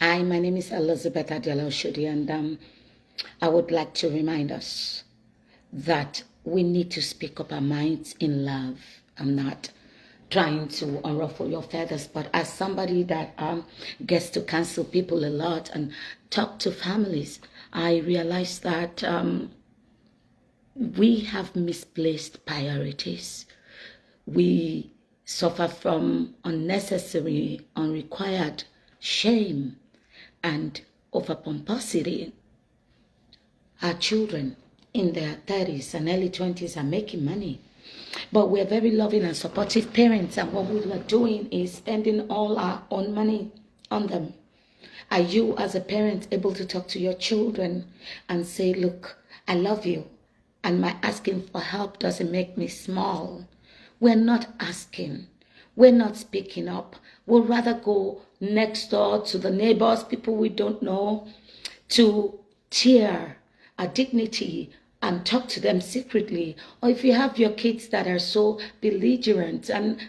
Hi, my name is Elizabeth Adela Oshodi, and I would like to remind us that we need to speak up our minds in love. I'm not trying to unruffle your feathers, but as somebody that gets to counsel people a lot and talk to families, I realize that we have misplaced priorities. We suffer from unnecessary, unrequired shame and over pomposity. Our children in their 30s and early 20s are making money, but we're very loving and supportive parents, and what we are doing is spending all our own money on them. Are you as a parent able to talk to your children and say, look, I love you, and my asking for help doesn't make me small? We're not asking. We're not speaking up. We'll rather go next door to the neighbors, people we don't know, to tear our dignity and talk to them secretly. Or if you have your kids that are so belligerent and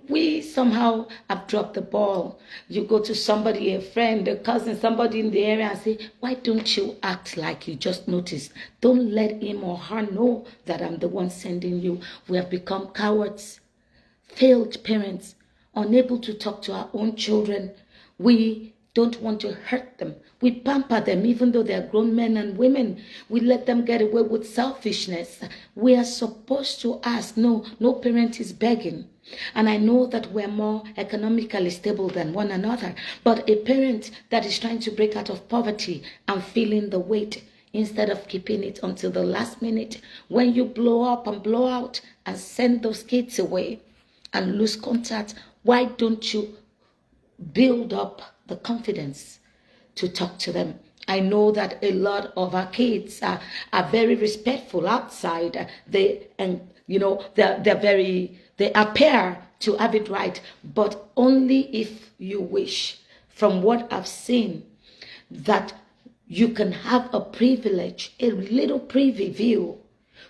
we somehow have dropped the ball, you go to somebody, a friend, a cousin, somebody in the area and say, why don't you act like you just noticed? Don't let him or her know that I'm the one sending you. We have become cowards, failed parents, unable to talk to our own children. We don't want to hurt them. We pamper them even though they're grown men and women. We let them get away with selfishness. We are supposed to ask. No parent is begging. And I know that we're more economically stable than one another. But a parent that is trying to break out of poverty and feeling the weight instead of keeping it until the last minute, when you blow up and blow out and send those kids away and lose contact, why don't you build up the confidence to talk to them? I know that a lot of our kids are very respectful outside. They appear to have it right, but only if you wish. From what I've seen, that you can have a privilege, a little preview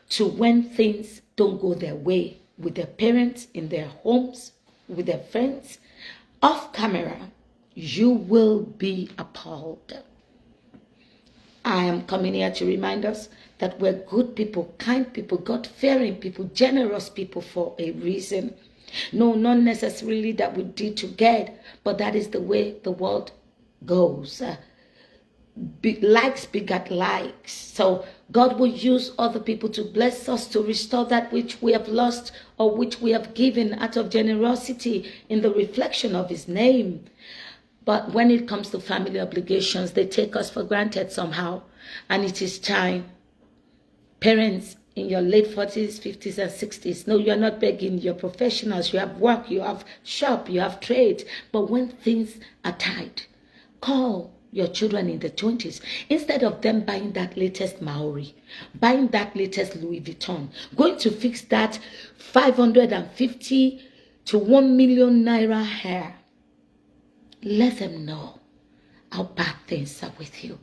to when things don't go their way with their parents, in their homes, with their friends, off camera, you will be appalled. I am coming here to remind us that we're good people, kind people, God-fearing people, generous people for a reason. No, not necessarily that we did to get, but that is the way the world goes. Likes begat likes. So God will use other people to bless us, to restore that which we have lost or which we have given out of generosity in the reflection of his name. But when it comes to family obligations, they take us for granted somehow. And it is time. Parents in your late 40s, 50s, and 60s, no, you're not begging. You're professionals. You have work. You have shop. You have trade. But when things are tight, call your children in the 20s. Instead of them buying that latest Maori, buying that latest Louis Vuitton, going to fix that 550 to 1 million naira hair, let them know how bad things are with you.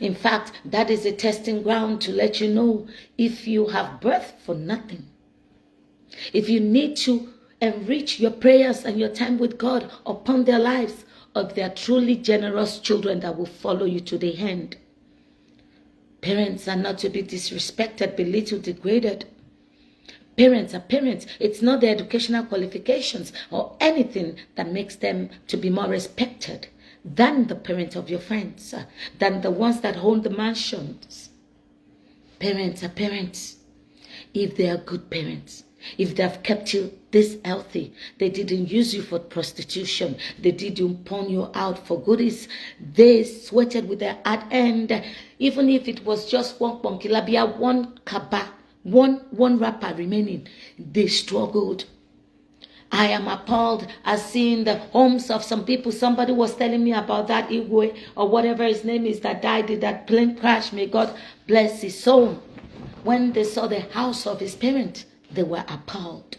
In fact, that is a testing ground to let you know if you have birth for nothing. If you need to enrich your prayers and your time with God upon their lives, of their truly generous children that will follow you to the end. Parents are not to be disrespected, belittled, degraded. Parents are parents. It's not their educational qualifications or anything that makes them to be more respected than the parents of your friends, than the ones that own the mansions. Parents are parents. If they are good parents, if they have kept you this healthy, they didn't use you for prostitution, they didn't pawn you out for goodies, they sweated with their hard end, even if it was just one ponkilabia, one kaba, one wrapper remaining, they struggled. I am appalled at seeing the homes of some people. Somebody was telling me about that Igwe or whatever his name is that died in that plane crash. May God bless his soul. When they saw the house of his parents, they were appalled.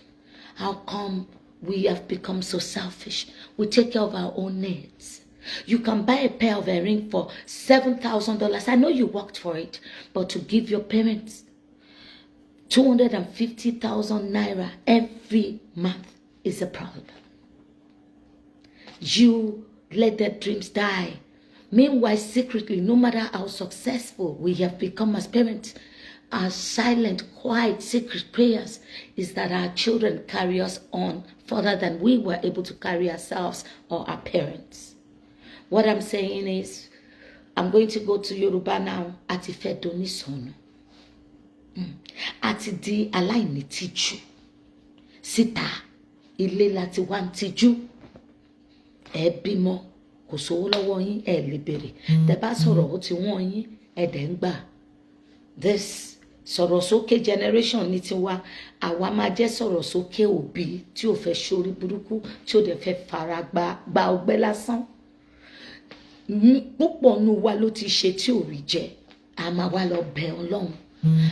How come we have become so selfish? We take care of our own needs. You can buy a pair of earrings for $7,000. I know you worked for it, but to give your parents 250,000 naira every month is a problem. You let their dreams die Meanwhile, secretly, no matter how successful we have become as parents, our silent, quiet, secret prayers is that our children carry us on further than we were able to carry ourselves or our parents. What I'm saying is, I'm going to go to Yoruba now. Àti fẹ́ donísọnù. Àti di aláìnítìjú. Síta, ilé láti wá ń tìjú. Ẹ bímọ, kò sówó lọ́wọ́ yín, ẹ lè béèrè. Tẹ́ bá sọ̀rọ̀ ó ti wọ́n yín, ẹ dẹ̀ ń gbà. This sọ̀rọ̀ sókè generation ní tiwa, àwa máa jẹ́ sọ̀rọ̀ sókè òbí tí ò fẹ́ ṣorí burúkú, tí ò dẹ̀ fẹ́ fara gba ọgbẹ́ lásán. Púpọ̀ nù wa ló ti ṣe tí ò rí jẹ. A máa wá lọ bẹ Ọlọ́run.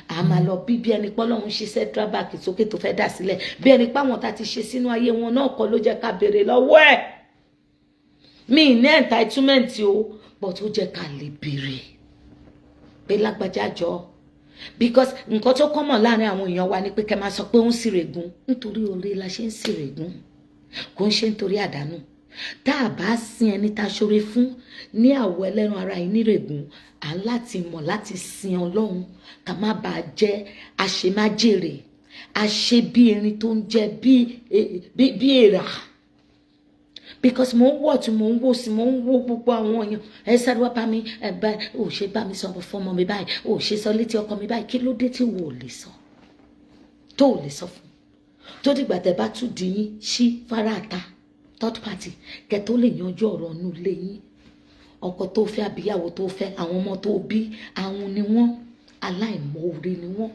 A máa lọ bí ẹni pé Ọlọ́run ṣe central bank sókè tó fẹ́ dà sílẹ̀. Bí ẹni pé àwọn tá ti ṣe sínú ayé wọn náà kọ́ ló jẹ́ ká béèrè lọ́wọ́ ẹ̀. Mi ní entitlement o, but ó jẹ́ ká lè béèrè. Pé lágbájá jọ. Because nǹkan tó common láàrin àwọn èèyàn wa ni pé kẹ́ máa sọ pé ó ń sìrègùn. Nítorí oore la ṣe ń sìrègùn. Kò ń ṣe nítorí àdánù. Tá a bá sin ẹni tá a ṣoore fún ní àwọ̀ ẹlẹ́ran ara yìí nírègùn, à ń láti mọ̀ láti sin Ọlọ́run ká má bàa jẹ́ àṣemájèrè, àṣe bí erin tó ń jẹ bí èèrà. Because mo ń wọ̀ tí mo ń wò sí, mo ń wo gbogbo àwọn èèyàn. Ẹ sáré wá bá mi, ò ṣe bá mi sọ̀rọ̀ fún ọmọ mi báyìí, ò ṣe sọ létí ọkọ mi báyìí. Kí ló dé tí wo ò lè sọ? Tó ò lè sọ fún. Tó dìgbà tẹ́ bá tún di yín sí fáráàta, third party, kẹ́ tó lè yanjú ọ̀rọ̀ inú ilé yín. Ọkọ tó fẹ́ àbíyàwó tó fẹ́, àwọn ọmọ tó bí, àwọn ni wọ́n, aláìmoore ni wọ́n,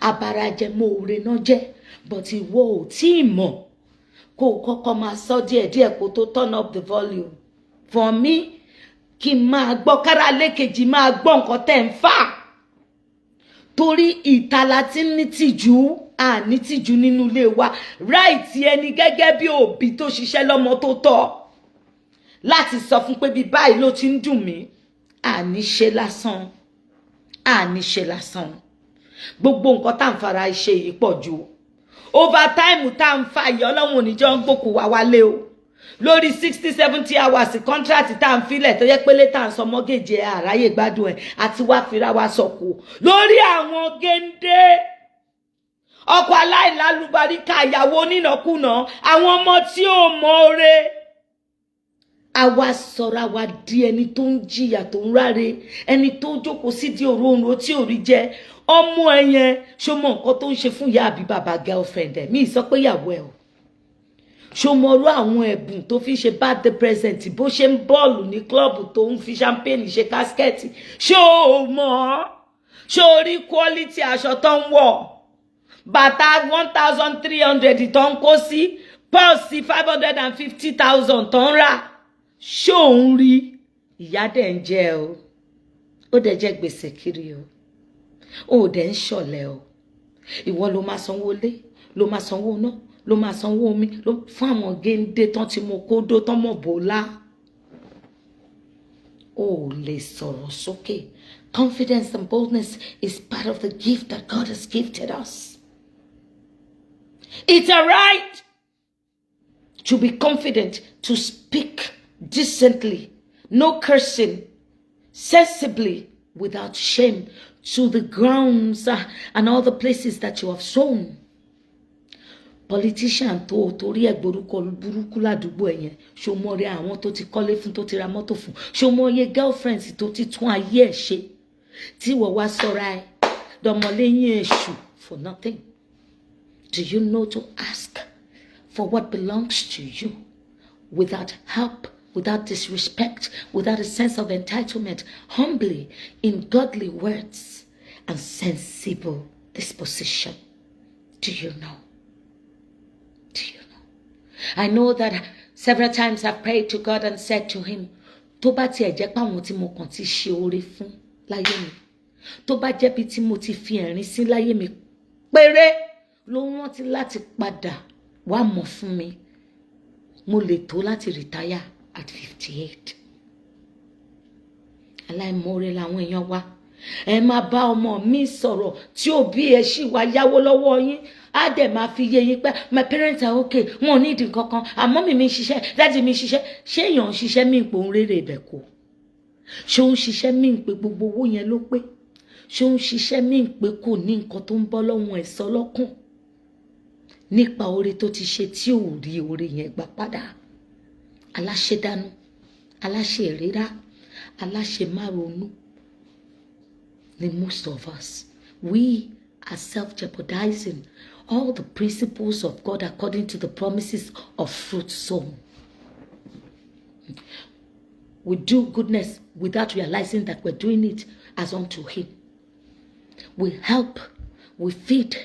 abarajẹ moore náà jẹ́. But ìwọ ò tí ì mọ̀ kó kọ́kọ́ máa sọ díẹ̀díẹ̀ kó tó turn up the volume. For me, kí n máa gbọ́ kára lékejì máa gbọ́ nǹkan tẹ́ ń fà. Torí ìta la ti ní tìjú, ní tìjú nínú ilé wa. Right ẹni gẹ́gẹ́ bí òbí tó ṣiṣẹ́ lọ́mọ tó tọ́. Láti sọ fún pé bí báyìí ló ti ń dùn mí. Ní ṣe lásán. Ní ṣe lásán. Gbogbo nǹkan tá ń fara iṣẹ́ yìí pọ̀ jù. Overtime tá ń fa ìyá Ọlọ́run oníjọ́ ń gbòkú wa wálé o. Lórí 60-70 hours contract tá ń filẹ̀ tó yẹ pé létà ń sọ mọ́gèjì àráyè gbádùn ẹ̀ àti wá fira wa sọ̀kò. Lórí àwọn géńdé. Ọkọ aláìlálùbáríkà, ìyàwó onínàkúnà, àwọn ọmọ tí ò mọ̀ọ́re. Àwa sọra wa di ẹni tó ń jìyà tó ń ráre, ẹni tó jókòó sí di òróǹro tí ò rí jẹ. Ọmọ ẹyẹn ṣó mọ nǹkan tó ń ṣe fún ìyá àbí bàbá girlfriend ẹ̀. Mi sọ pé ìyàwó ẹ̀ o. Ṣó mọ irú àwọn ẹ̀bùn tó fi ṣe birthday present, bó ṣe ń bọ́ọ̀lù ní club tó ń fi champagne ṣe kásikẹ́ẹ̀tì. Ṣó o mọ̀? Ṣó o rí quality aṣọ tó ń wọ̀? Bàtà 1,300 tó ń kó sí, pọ́ọ̀sì 550,000 tó ń rà. Ṣó ń rí? Ìyá dẹ̀ ń jẹ o. Ó dẹ̀ jẹ́ gbèsè kiri o. Ó dẹ̀ ń ṣọ̀lẹ o. Ìwọ ló máa sanwó lé, ló máa sanwó náà, ló máa sanwó omi, fún àwọn géńdé tán tí mo kó dó tán mọ̀ bọ́lá. Ó lè sọ̀rọ̀ sókè. Confidence and boldness is part of the gift that God has gifted us. It's a right to be confident, to speak decently, no cursing, sensibly, without shame, to the grounds and all the places that you have sown. Politician tó torí ẹ gborúkọ burúkú ládùúgbò ẹ yẹn, ṣó mọ rí àwọn tó ti kọ́lé fún, tó ti ra mọ́tò fún, ṣó mọ iye girlfriends tó ti tún ayé ẹ ṣe, tí wọ́n wá sọ́ra ẹ dọmọlẹ́yìn èṣù for nothing. Do you know to ask for what belongs to you without help, without disrespect, without a sense of entitlement, humbly, in godly words and sensible disposition? Do you know? Do you know? I know that several times I've prayed to God and said to him, tó bá tiẹ̀ jẹ́ pé àwọn tí mo kàn ti ṣe oore fún láyé mi, tó bá jẹ́ bí tí mo ti fi ẹ̀rín sí láyé mi péré ló rántí láti padà wá mọ̀ fún mi, mo lè tó láti retire at 58. Aláìmoore làwọn èèyàn wa. Ẹ máa bá ọmọ mi sọ̀rọ̀ tí òbí ẹ ṣì wá yáwó lọ́wọ́ yín, á dẹ̀ máa fi yé yín pé my parents are okay, wọn ò ní ìdí kankan, àmọ́ mi ṣiṣẹ́, dáàdì mi ṣiṣẹ́. Ṣé èèyàn ṣiṣẹ́ mi ipò ń rere ibẹ̀ kó? ṣé ó ń ṣiṣẹ́ mí pé gbogbo owó yẹn ló pé ṣé ó ń ṣiṣẹ́ mí pé kò ní nǹkan tó ń bọ́ lọ́wọ́ ẹ̀ sọ lọ́kàn nípa oore tó ti ṣe tí ò rí oore yẹn gbà padà. Aláṣẹdánú, aláṣẹ ìríra, aláṣẹ máronú ni most of us. We are self-jeopardizing all the principles of God according to the promises of fruit sown. We do goodness without realizing that we're doing it as unto Him. We help, we feed,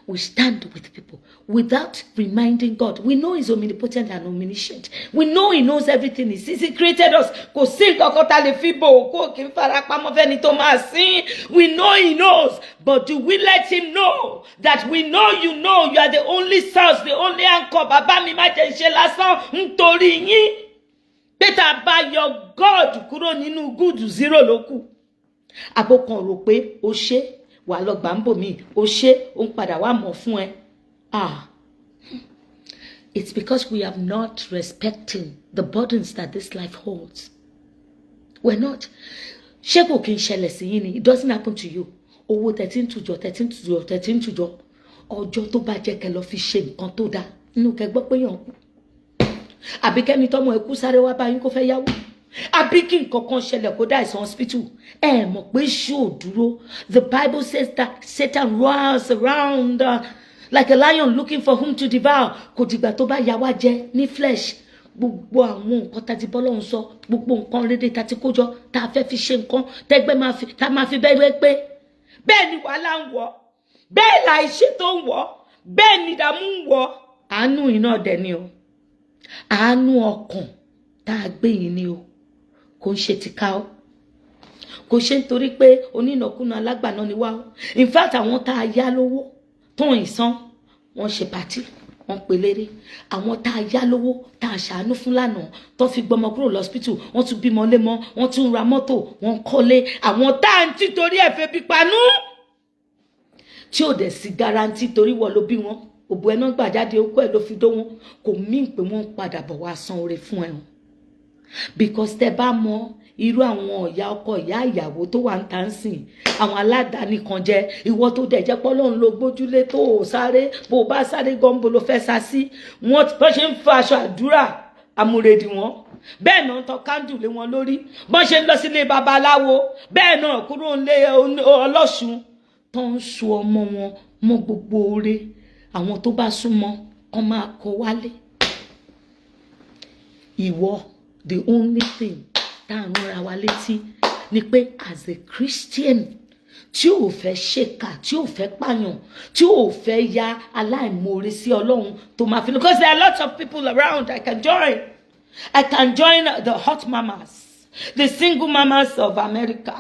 we stand with people without reminding God. We know He's omnipotent and omniscient. We know He knows everything. He sees. He created us. We know He knows. But do we let Him know that we know you know you are the only source, the only anchor? Baba mi ma jẹ́ ṣe lásán nítorí yín. Peter by your God kúrò nínú good zero lókù. Abokan rò pé ó ṣe wà lọ gbàǹbò mi ó ṣe ó ń padà wá mọ̀ fún ẹ. It's because we have not respecting the burdens that this life holds. We're not. Ṣé kò kí n ṣẹlẹ̀ sí yín ni? It doesn't happen to you. Owó 13 tùjọ. Ọjọ́ tó bá jẹ́ kẹ́ lọ fi ṣe nǹkan tó dáa. Inú kẹ́ gbọ́ pé yàn kú. Àbí kẹ́ni tọ́mọ ẹkú sáré wá bá yín kó fẹ́ yáwó. Àbí kí nǹkan kan ṣẹlẹ̀ kó dá àìsàn hospital. Mọ̀ pé ṣú ò dúró. The Bible says that Satan roars around like a lion looking for whom to devour. Kò dìgbà tó bá yá wá jẹ ní flesh. Gbogbo àwọn nǹkan tá ti bọ́lọ́run sọ, gbogbo nǹkan rédè tá ti kójọ, tá fẹ́ fi ṣe nǹkan, tẹ́gbẹ́ máa fi bẹ́ẹ̀ pé. Bẹ́ẹ̀ ni wàhálà ń wọ̀, bẹ́ẹ̀ la iṣẹ́ tó ń wọ̀, bẹ́ẹ̀ ni ìdààmú ń wọ̀. Àánú iná dẹ̀ ni o. Àánú ọkàn tá a gbé yìí ni o. Kò ń ṣe tìka o. Kò ṣe nítorí pé onínàkúnà alágbàná ni wá o. In fact, àwọn tá a yá lówó tó ń san, wọ́n ṣe pàtí, wọ́n pelére. Àwọn tá a yá lówó tá a ṣàánú fún lánàá tó fi gbọmọ kúrò lọ́spítù, wọ́n tún bímọ lémọ́, wọ́n tún ra mọ́tò, wọ́n kọ́lé. Àwọn tá a ń títorí ẹ̀fẹ́ bí panú tí ò dẹ̀ sí garanti torí wọ́n ló bí wọn. Òbú ẹ̀ náà gbà jáde okó ẹ̀ ló fi dó wọn. Kò mí pé wọ́n padà bọ̀ wá san oore fún ẹ̀. Because tẹ́ bá mọ irú àwọn ọ̀yà ọkọ ìyá ìyàwó tó wà ń tà ń sìn, àwọn aládàáni kan jẹ́ ìwọ tó dẹ̀ jẹ́ pọ́lọ́run ló gbójúlé tó ò sáré, bó bá sáré gọ́ǹbó ló fẹ́ sá sí. Wọ́n bọ́ ṣe ń fa aṣọ àdúrà amúrèdì wọn, bẹ́ẹ̀ náà ń tọ́ kándù lé wọn lórí. Bọ́ ṣe ń lọ sílé babaláwo, bẹ́ẹ̀ náà kúrò nílé ọlọ́ṣun tó ń so ọmọ wọn mọ́ gbogbo oore. Àwọn tó bá súnmọ́ kọ́ máa kọ wálé. Ìwọ, the only thing tá à ń ra wa létí ni pé as a Christian tí ò fẹ́ ṣèkà, tí ò fẹ́ pààyàn, tí ò fẹ́ ya aláìmoore sí Ọlọ́run tó máa fi. Because there are lots of people around I can join the hot mamas, the single mamas of America,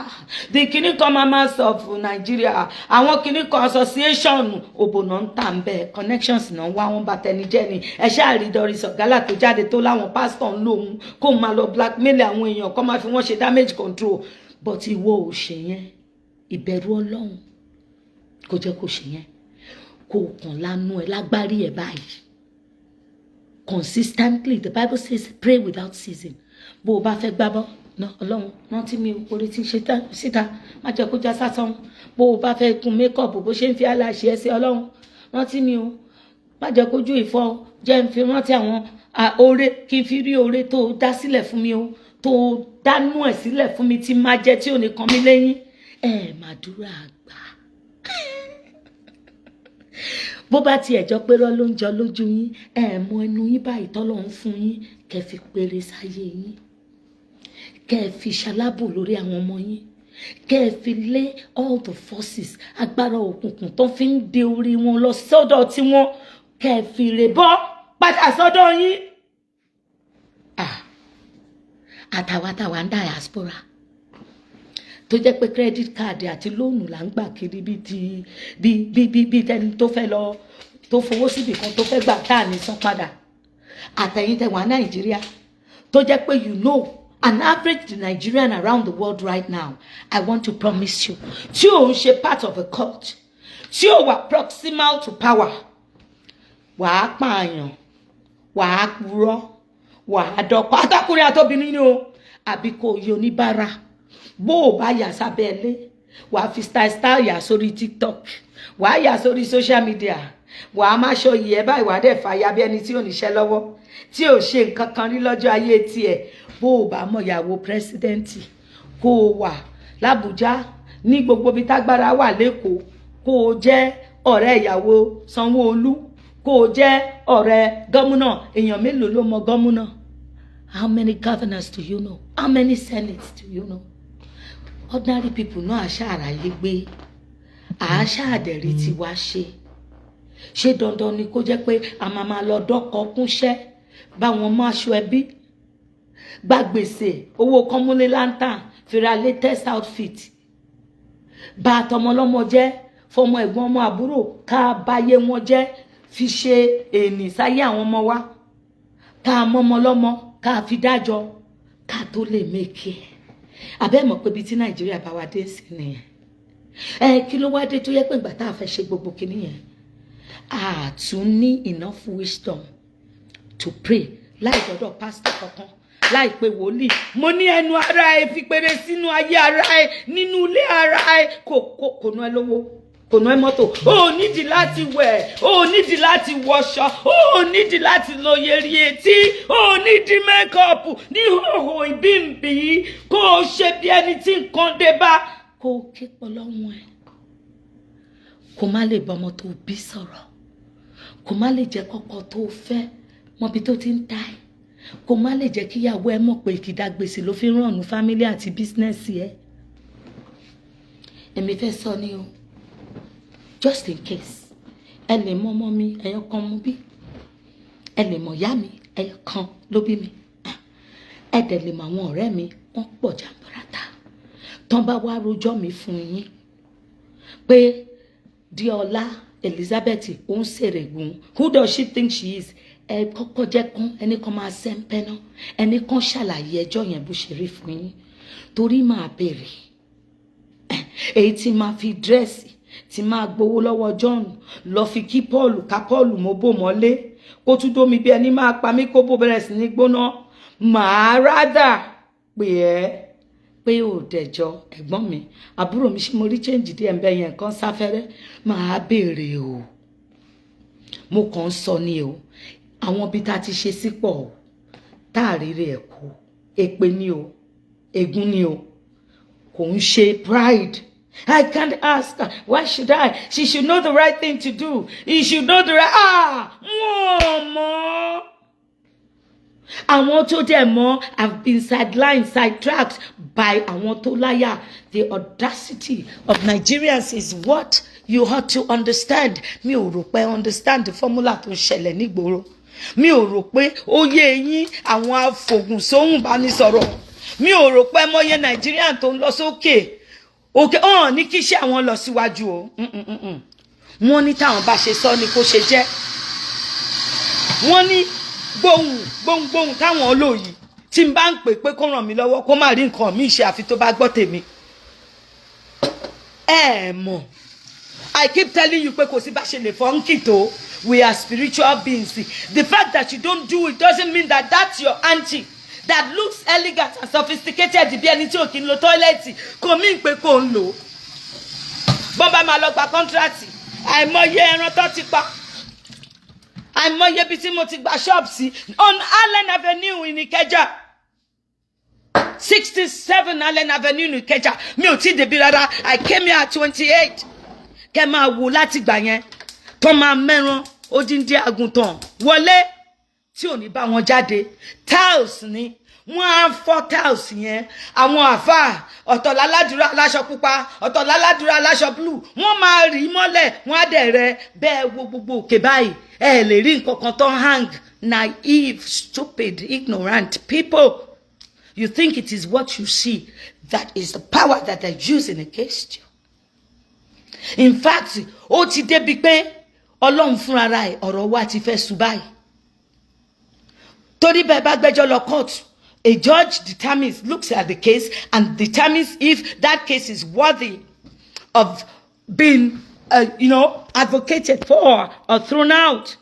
the Kiniko mamas of Nigeria, àwọn Kiniko association òbònà ń tà ń bẹ, connections náà wá wọn bá tẹni jẹ́ ni. Ẹ ṣáà rí Doris Ọ̀gálà tó jáde tó láwọn pastor ń lòun kó máa lọ blackmail àwọn èèyàn kó máa fi wọ́n ṣe damage control. But ìwọ ò ṣe yẹn. Ìbẹ̀rù Ọlọ́run kò jẹ́ kó ṣe yẹn. Kò kàn lánú ẹ lágbárí ẹ báyìí. Consistently, the Bible says pray without ceasing. Bó o bá fẹ́ gbábọ́, no, Ọlọ́run rántí mi orí tí ń ṣe síta, má jẹ́ kó já sásán. Bó o bá fẹ́ kun makeup bó ṣe ń fi aláṣẹ ẹsẹ̀, Ọlọ́run rántí mi o, má jẹ́ kójú ìfọ́ jẹ́ ń fi rántí àwọn oore, kí n fi rí oore tó dá sílẹ̀ fún mi o, tó dánú ẹ̀ sílẹ̀ fún mi tí má jẹ́ tí ò ní kan mi lẹ́yìn. Màdúrà àgbà. Bó bá tiẹ̀ jọ pé rọ́ ló ń jọ lójú yín, mọ ẹnu yín báyìí tọ́lọ́run fún yín, kẹ́ fi péré sáyé yín, kẹ́ fi ṣalábò lórí àwọn ọmọ yín, kẹ́ fi lé all the forces agbára òkùnkùn tó fi ń de orí wọn lọ sọ́dọ̀ tí wọ́n, kẹ́ fi rè bọ́ padà sọ́dọ̀ yín. Àtàwátàwá ń diaspora tó jẹ́ pé credit card àti lóònù là ń gbà kiri bí tẹni tó fẹ́ lọ tó fowó síbì kan tó fẹ́ gbà tá à ní san padà. Àtẹ̀yìn tẹ̀wá Nàìjíríà tó jẹ́ pé you know an average Nigerian around the world right now, I want to promise you, tí ò ń ṣe part of a cult, tí ò wà proximal to power, wàá pààyàn, wàá purọ́, wàá dọ́kọ̀, àtọkùnrin àtobìnrin ni o, àbí kò yọ oníbàárà bó o bá yà sábẹ́lé wàá fi style yà sórí TikTok wàá yà sórí social media wàá má ṣọ yìí ẹ báyìí wàá dẹ̀ fàyà bí ẹni tí ò níṣẹ́ lọ́wọ́ tí ò ṣe nǹkan kan rí lọ́jọ́ ayé tiẹ̀ bó o bá mọ̀ ìyàwó pírẹsidẹ́ǹtì kó o wà l'Àbújá ní gbogbo ibi tágbára wà lẹ́kọ̀ọ́ kó o jẹ́ ọ̀rẹ́ ìyàwó Sanwó-Olú kó o jẹ́ ọ̀rẹ́ gómìnà èèyàn mélòó ló mọ gómìnà? How many governors do you know? How many senates do you know? Ordinary people náà àṣà àráyé gbé àṣà àdẹ̀rí tí wá ṣe dandan ni kó jẹ́ pé a máa lọ dọ́kọ̀ kúnṣẹ́ báwọn mọ́ aṣọ ẹbí gba gbèsè owó kọ́múlé lantern fira latest outfit bá àtọmọlọ́mọ jẹ́ fọmọ ẹ̀gbọ́n ọmọ àbúrò ká báyé wọn jẹ́ fi ṣe èèní sáyé àwọn ọmọ wa ká mọ́mọ lọ́mọ ká fi dájọ́ ká tó lè mẹ́kẹ́ abẹ́ mọ̀ pé bí tí Nàìjíríà bá wá dé sí nìyẹn kí ló wá dé tó yẹ pé ìgbà tá a fẹ́ ṣe gbogbo kinní yẹn a tún ní enough wisdom to pray láì dọ́dọ̀ pastor kankan láì pé wòlíì mo ní ẹnu ara ẹ fi péré sínú ayé ara ẹ nínú ilé ara ẹ kò ná ẹ lówó kò ná ẹ mọ́tò ó nídìí láti wẹ̀ ó nídìí láti wọṣọ ó nídìí láti lo yẹrí etí ó nídìí mẹ́kọ̀pù ní hòhò ìbímbí kó o ṣe bí ẹni tí nǹkan dé bá kó o ké pọ̀ lọ́wọ́ ẹ kó má lè bá ọmọ tó bí sọ̀rọ̀ kó má lè jẹ́ kọ́kọ́ tó fẹ́ mọ́bi tó ti ń ta ẹ̀ kó má lè jẹ́ kíyàwó ẹ mọ̀ pé ìkìdá gbèsè ló fi ń rànú fámílì àti bísínẹ́sì ẹ. Èmi fẹ́ sọ ni o just in case ẹ lè mọ ọmọ mi ẹyọ kan mú bí ẹ lè mọ ìyá mi ẹyọ kan ló bí mi ẹ dẹ̀ lè mọ àwọn ọ̀rẹ́ mi wọ́n pọ̀ jàǹbùràtà tán bá wá rojọ́ mi fún yín pé Díọlá Elizabeth ó ń ṣèrègùn who does she think she is? Ẹ kọ́kọ́ jẹ́ kán ẹni kan máa sẹ́ńpẹ́ náà ẹni kan ṣàlàyé ẹjọ́ yẹn bó ṣe rí fún yín torí máa béèrè èyí tí máa fi dírẹ́sì tí máa gbowó lọ́wọ́ John lọ fi kí Paul ká Paul mo bò mọ́lé kó tún dómi bí ẹni máa pa mí kó bó bẹ̀rẹ̀ sí ní gbóná màá rádà pé pé ò dẹ̀jọ́ ẹ̀gbọ́n mi àbúrò mi ṣe mo rí change díẹ̀ ńbẹ yẹn kan sáfẹ́rẹ́ máa béèrè o mo kàn ń sọ ni o àwọn bí tá ti ṣe sípọ̀ tá àrírí ẹ̀kọ́ èpè ni o ègún ni o kò ń ṣe pride. I can't ask her. Why should I? She should know the right thing to do. He should know the right. Mama. Àwọn tó dẹ̀ mọ́ have been sidelined, sidetracked by àwọn tó láyà. The audacity of Nigerians is what you ought to understand. Mi ò rò pé understand the formula tó ń ṣẹlẹ̀ nígboro. Mi ò rò pé ó yé yín àwọn afògùn sóhùn bá ní sọ̀rọ̀. Mi ò rò pé mọ́yẹ Nigerian tó ń lọ sókè. Òkè ọ̀hún ní kí iṣẹ́ àwọn lọ síwájú o. Wọ́n ní táwọn bá ṣe sọ ni kó ṣe jẹ́. Wọ́n ní gbohùn táwọn olóyìí tí n bá ń pè pé kó ràn mí lọ́wọ́ kó má rí nǹkan mi ṣe àfi tó bá gbọ́ tèmi. Mọ̀ I keep telling you pé kò sí bá ṣe lè fọ́nkì tó we are spiritual beings. The fact that you don't do it doesn't mean that that's your auntie that looks elegant and sophisticated bí ẹni tí ò kí ń lo tọ́ílẹ̀tì kò mí pé kò ń lò. Bọ́n bá máa lọ gba kọ́ńtíráàtì àìmọye ẹran tó ti pa àìmọye bí tí mo ti gba ṣọ́ọ̀bù sí on Allen Avenue in Ikeja 67 Allen Avenue in Ikeja mi ò tí débi rárá I came here at 28 kẹ́ máa wò láti gbà yẹn tó máa mẹ́ran odindi àgùntàn wọlé tí ò ní bá wọn jáde tiles ni wọ́n á fọ́ tiles yẹn àwọn àfáà ọ̀tọ̀ láládùúrà aláṣọ pupa ọ̀tọ̀ láládùúrà aláṣọ blue wọ́n máa rí mọ́lẹ̀ wọ́n á dẹ̀ rẹ bẹ́ẹ̀ wo gbogbo òkè báyìí ẹ lè rí nǹkan kan tó hang. Naive, stupid, ignorant people. You think it is what you see that is the power that they're using against you. In fact, ó ti débi pé Ọlọ́run fúnra rẹ̀ ọ̀rọ̀ wa ti fẹ́ sú báyìí. Torí bẹ́ẹ̀ bá gbẹ́jọ́ lọ court, a judge looks at the case and determines if that case is worthy of being, advocated for or thrown out.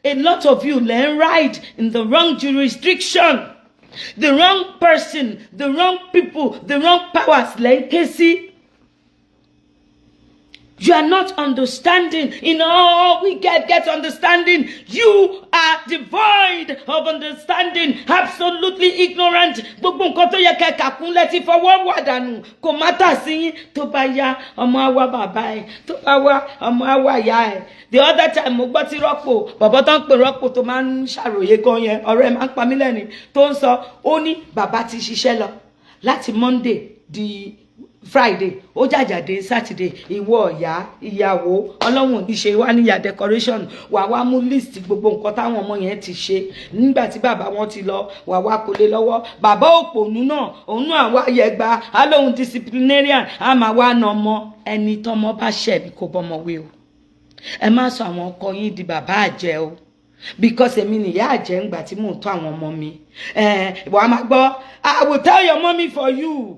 A lot of you ride in the wrong jurisdiction. The wrong person, the wrong people, the wrong powers. Like Casey. You are not understanding. In all we get understanding. You are devoid of understanding. Absolutely ignorant. Gbogbo nǹkan tó yẹ kẹ́ kàkún lẹ́tí fọwọ́ wà dànù. Kò mátà sí yín. Tó bá yá ọmọ àwa bàbá ẹ̀. Tó bá wá ọmọ àwa ìyá ẹ̀. The other time mo gbọ́ tí rọ́pò. Bàbá tó ń pè rọ́pò tó máa ń ṣàròyé gan yẹn. Ọ̀rẹ́ máa ń pa mí lẹ́rìn. Tó ń sọ ó ní bàbá ti ṣiṣẹ́ lọ láti Monday di Friday, ó jàjàdé Saturday, ìwọ ìyá ìyàwó Ọlọ́run ní ṣe wá níyà decoration wà wá mú list gbogbo nǹkan táwọn ọmọ yẹn ti ṣe nígbà tí bàbá wọn ti lọ wà wá kò lè lọ́wọ́ bàbá òpònú náà òun náà wá yẹgba á lóhun disciplinarian á máa wá na ọmọ ẹni tọmọ bá ṣẹ̀ bí kò bọ́mọ wí o ẹ má sọ àwọn ọkọ yín di bàbá àjẹ́ o because èmi nìyá àjẹ́ ńgbà tí mò ń tọ́ àwọn ọmọ mi wàá máa gbọ́ I will tell your mommy for you.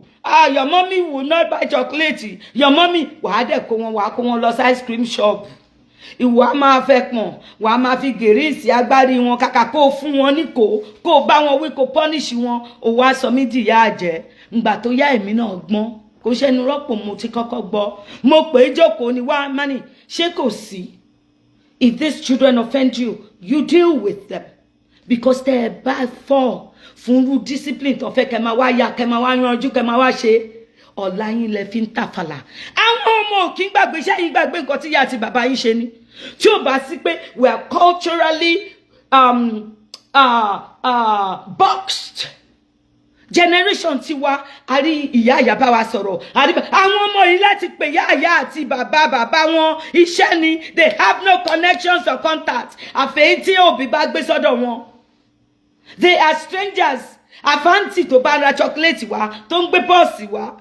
Your mommy will not buy chocolate. Your mommy, wàá dẹ̀ kó wọn lọ sí ice cream shop. Ìwà máa fẹ́ pọ̀n, wàá máa fi gèrèsì agbárí wọn kàkà kó fún wọn ní kó bá wọn wí kó punish wọn. Ó wá sọ mí di ìyá àjẹ́. Ǹgbà tó yá èmi náà gbọ́n. Kò ṣẹ́nu rọ́pò mo ti kọ́kọ́ gbọ́. Mo pè é jókòó ni wá mani. Ṣé kò sí? If these children offend you, you deal with them. Because they are bad for. Fún discipline tó fẹ́ kẹ́ máa wá ya kẹ́ máa wá yanjú kẹ́ máa wá ṣe ọ̀la yín lẹ fi ń tàfàlà àwọn ọmọ kì í gbàgbé iṣẹ́ yín gbàgbé nǹkan tí ìyá àti bàbá yín ṣe ni tí ò bá sí pé we are culturally boxed generation tiwa àrí ìyá bá wa sọ̀rọ̀ àrí àwọn ọmọ yìí láti pè ìyá àti bàbá wọn iṣẹ́ ni they have no connections or contacts àfẹ́yìn tí òbí bá gbé sọ́dọ̀ wọn. They are strangers. Afanti to buy a chocolate wa, tó ń gbé bọ́ọ̀sì wa.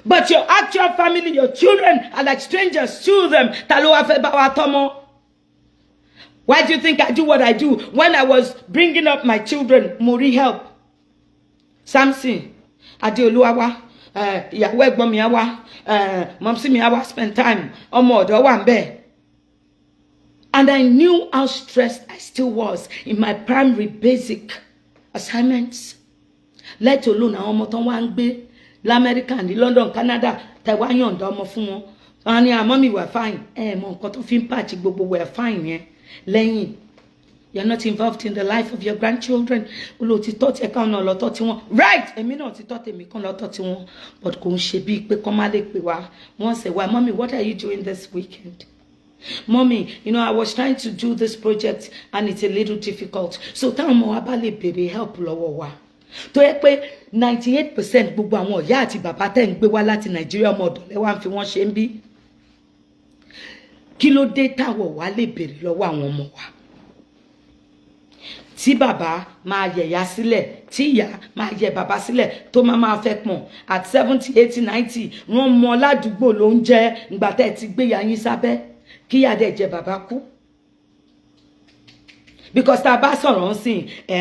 But your actual family, your children are like strangers to them. Ta ló wá fẹ́ bá wa tọ́mọ. Why do you think I do what I do? When I was bringing up my children, mo rí help. Samson, Adeoluwa wa, ìyàwó ẹ̀gbọ́n mi á wá, mọ̀mísí mi á wá spend time. Ọmọ ọ̀dọ̀ wà ńbẹ̀. And I knew how stressed I still was in my primary basic assignments. Let alone àwọn ọmọ tó wá ń gbé l'America ní London, Canada, Taiwan yọ̀ǹda ọmọ fún wọn. Wọ́n ní àmọ́ mi were fine. Mọ nǹkan tó fi ń pàtì gbogbo were fine yẹn. Lẹ́yìn, you're not involved in the life of your grandchildren. Olú ti tọ́ tiẹ̀ káwọn náà lọ́tọ́ tí wọ́n. Right! Èmi náà ti tọ́ tèmi kan lọ́tọ́ tí wọ́n. But kò ń ṣe bíi pé kọ́ má lè pè wá. Wọ́n say, well, mommy, what are you doing this weekend? Mommy, I was trying to do this project and it's a little difficult. So táwọn ọmọ wa bá lè béèrè help lọ́wọ́ wa. Tó yẹ pé 98% gbogbo àwọn ìyá àti bàbá tẹ́ ń gbé wá láti Nàìjíríà ọmọ ọ̀dọ̀ lẹ́wà ń fi wọ́n ṣe ń bí. Kí ló dé táwọ̀ wá lè béèrè lọ́wọ́ àwọn ọmọ wa? Tí bàbá máa yẹ̀yà sílẹ̀, tí ìyá máa yẹ bàbá sílẹ̀ tó máa fẹ́ pọ̀n at 70, 80, 90 wọ́n mọ ládùúgbò ló ń jẹ́ ìgbà tẹ́ ti gbé ya yín sábẹ́. Kí yá dẹ̀ jẹ bàbá kú. Because tá bá sọ̀rọ̀ ń sìn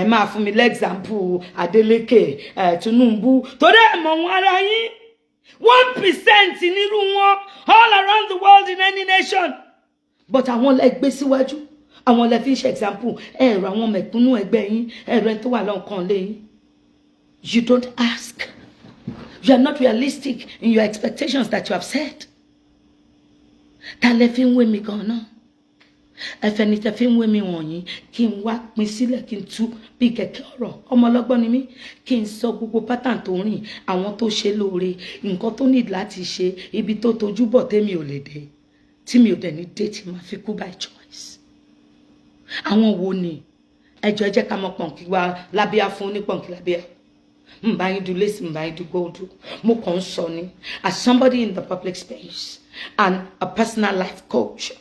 máa fún mi l'example Adeleke Tinubu torí mọ̀ wọ́n ara yín 1% nírú wọn all around the world in any nation. But àwọn lẹ gbé síwájú àwọn lẹ fi ń ṣe example ẹ̀rọ àwọn mẹ̀kúnnù ẹgbẹ́ yín ẹ̀rọ ẹni tó wà lọ́nkàn lé yín. You don't ask. You are not realistic in your expectations that you have set. Ta lẹ fi ń wé mi gan-an ẹfẹ ni tẹ fi ń wé mi wọ̀nyí kí n wá pín sílẹ̀ kí n tú bí kẹ̀kẹ́ ọ̀rọ̀ ọmọ ọlọ́gbọ́n ni mí kí n sọ gbogbo pattern tó rìn àwọn tó ṣe lóore nǹkan tó need láti ṣe ibi tó tojú bọ̀ tèmi ò lè dé tí mi ò dẹ̀ ní dé tí máa fi kú by choice. Àwọn wo ni ẹjọ́ ẹ jẹ́ ká mọ pọ̀nkì wa lábíà fún ní pọ̀nkì lábíà mbà yín du lace mbà yín du gold mo kàn ń sọ ni as somebody in the public space and a personal life coach.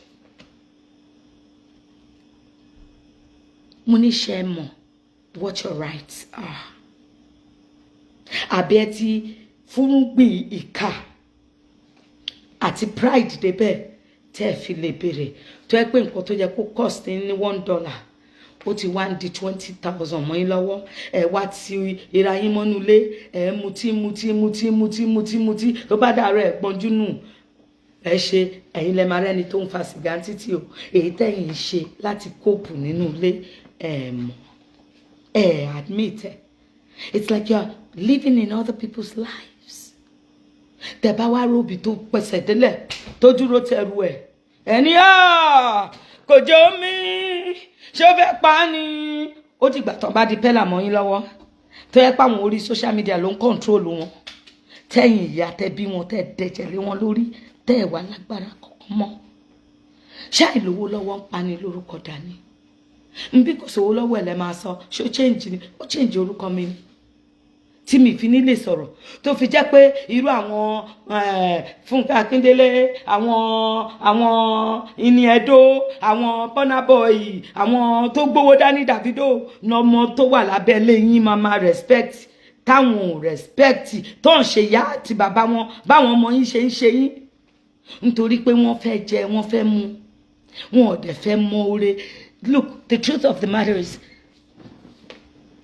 Mo ní ṣe mọ̀ what your rights are. Àbí ẹ ti fúngbìn ìka àti pride débẹ̀ tẹ́ fi lè béèrè tó yẹ pé nǹkan tó yẹ kó cost ní $1 ó ti wá ń di 20,000 mọ́ yín lọ́wọ́ ẹ wá ti ìra yín mọ́nú ilé ẹ mutí tó bá dàrú ẹ gbọ́njú nù ẹ ṣe ẹ̀yin lẹ máa rẹ́ni tó ń fa sìgá títí o èyí tẹ́yìn ṣe láti kóòpù nínú ilé ẹ mọ̀ ẹ admit ẹ It's like you're living in other people's lives. Tẹ́ bá wá róbi tó pẹsẹ̀ délẹ̀ tó dúró tẹrù ẹ̀. Ẹni kò jọ mí ṣé ó fẹ́ pa ni. Ó dìgbà tán bá di pẹ́là mọ́ yín lọ́wọ́. Tó yẹ pé àwọn orí social media ló ń control wọn. Tẹ́yìn ìyá tẹ́ bí wọn tẹ́ dẹ̀jẹ̀ lé wọn lórí tẹ́ ẹ̀ wá lágbára kankan mọ́. Ṣáà ìlówó lọ́wọ́ ń pani lórúkọ dání. Nbí kò sówó lọ́wọ́ ẹ̀ lẹ́ máa sọ ṣó change ni ó change orúkọ mi ni. Tí mi fi ní lè sọ̀rọ̀ tó fi jẹ́ pé irú àwọn Fúnkẹ́ Akíndélé àwọn Ìní Ẹ̀dó àwọn Burna Boy àwọn tó gbówó dání Davido lọmọ tó wà lábẹ́lé yín máa respect táwọn ò respect tó ń ṣe ìyá àti bàbá wọn báwọn ọmọ yín ṣe ń ṣe yín nítorí pé wọ́n fẹ́ jẹ wọ́n fẹ́ mu wọn ò dẹ̀ fẹ́ mọ oore. Look, the truth of the matter is,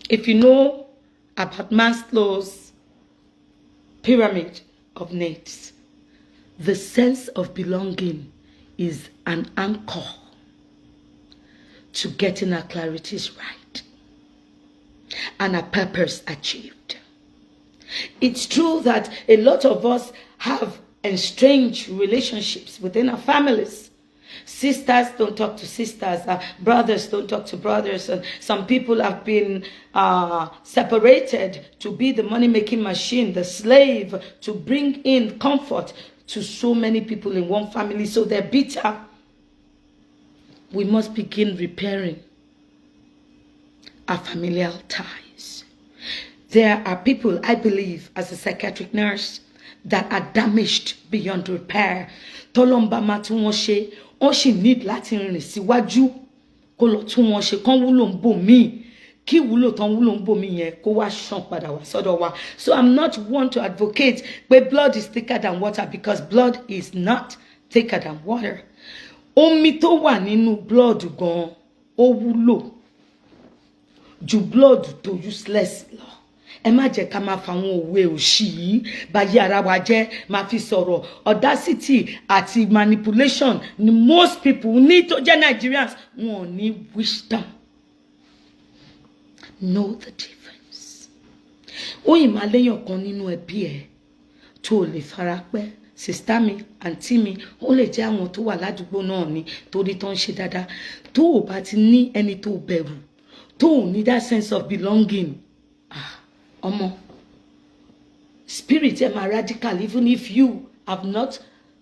if you know about Maslow's pyramid of needs, the sense of belonging is an anchor to getting our clarities right and our purpose achieved. It's true that a lot of us have estranged relationships within our families. Sisters don't talk to sisters, brothers don't talk to brothers, and some people have been separated to be the money-making machine, the slave, to bring in comfort to so many people in one family, so they're bitter. We must begin repairing our familial ties. There are people, I believe, as a psychiatric nurse, that are damaged beyond repair. Tolomba matuwonshe, on she need Latin síwájú kó lọ tún wọn ṣe kán wúlò ń bò mí kí wúlò tán wúlò ń bò mí yẹn kó wá ṣàn padà wá sọ́dọ̀ wa. So I'm not one to advocate but blood is thicker than water, because blood is not thicker than water. Omi tó wà nínú blood gan ó wúlò ju blood tó useless lọ. Ẹ má jẹ́ ká máa fa àwọn òwe òṣì yìí báyé ara wa jẹ́ máa fi sọ̀rọ̀. Audacity àti manipulation ni most people ní tó jẹ́ Nigerians wọn ò ní wisdom. Know the difference. Ó ìmàléyàn kan nínú ẹbí ẹ tó lè fara pẹ́. Sister mi, auntie mi, ó lè jẹ́ àwọn tó wà ládùúgbò náà ni torí tó ń ṣe dáadáa. Tó o bá ti ní ẹni tó bẹ̀rù, tó o ní that sense of belonging. Omo, spirit am radical, even if you have not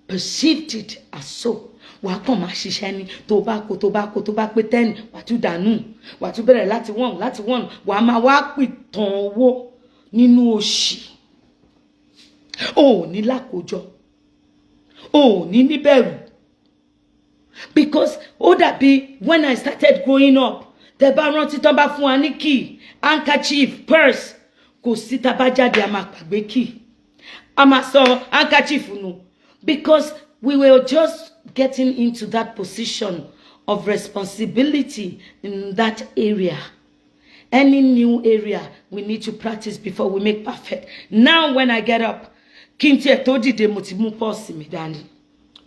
perceived it as so. Wà kàn máa ṣiṣẹ́ ni tó bá pé 10 wà tún dànù wà tún bẹ̀rẹ̀ láti 1 wà máa wá pìtàn owó nínú òṣì. Ó ní lákòjọ, ó ní níbẹ̀rù. Because ó dàbí when I started growing up, tẹ́ bá rántí tán bá fún wa ní key, handkerchief, purse. Kò sí tá bá jáde a máa gbàgbé key. A máa sọ handkerchief nù. Because we were just getting into that position of responsibility in that area. Any new area we need to practice before we make perfect. Now when I get up, kí n tiẹ̀ tó dìde mo ti mú pọ́ọ̀sì mi dání.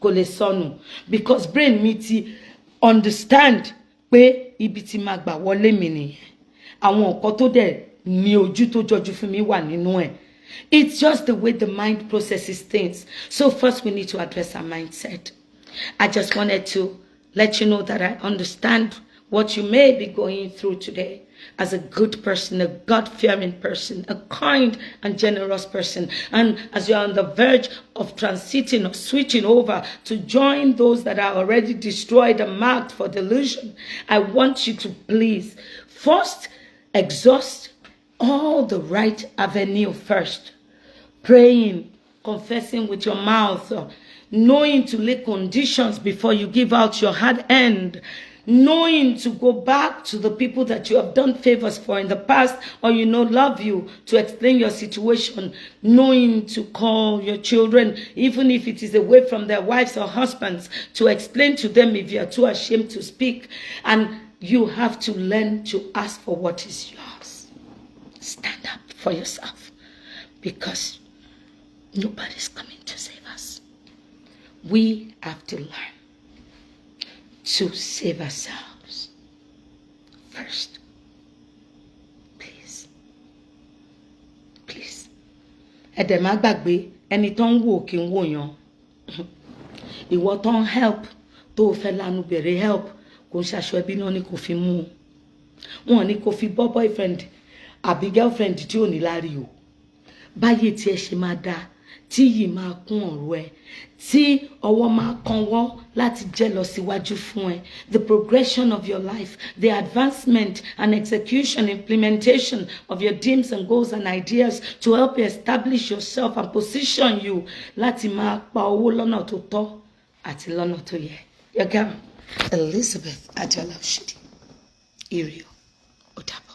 Kò lè sọnù. Because brain mi ti understand pé ibi tí máa gbà wọlé mi nìyẹn. Àwọn nǹkan tó dẹ̀ ní ojú tó jọjú fún mi wà nínú ẹ̀. It's just the way the mind processes things. So first we need to address our mindset. I just wanted to let you know that I understand what you may be going through today. As a good person, a God-fearing person, a kind and generous person. And as you're on the verge of transiting or switching over to join those that are already destroyed and marked for delusion, I want you to please first exhaust all the right avenue first. Praying, confessing with your mouth, knowing to lay conditions before you give out your hard end, knowing to go back to the people that you have done favors for in the past or love you, to explain your situation, knowing to call your children, even if it is away from their wives or husbands, to explain to them if you are too ashamed to speak. And you have to learn to ask for what is yours. Stand up for yourself, because nobody's coming to save us. We have to learn to save ourselves first. Please. ẹ̀dẹ̀ má gbàgbé ẹni tó ń wò kí ń wò yan ìwọ tó ń help tó o fẹ́ lanu bẹ̀rẹ̀ help kò ń ṣaṣọ ẹbí náà ni kò fi mú wọn ni kò fi bọ́ boyfriend àbí girlfriend tí ò ní lárí o báyé tí ẹ ṣe máa dáa tí yìí máa kún ọ̀rọ̀ ẹ tí ọwọ́ máa kanwọ́ láti jẹ́ lọ síwájú fún ẹ the progression of your life the advancement and execution implementation of your dreams and goals and ideas to help you establish yourself and position you láti máa pa owó lọ́nà tó tọ́ àti lọ́nà tó yẹ. Your girl Elizabeth Adeola Oshodi Irio Odabo.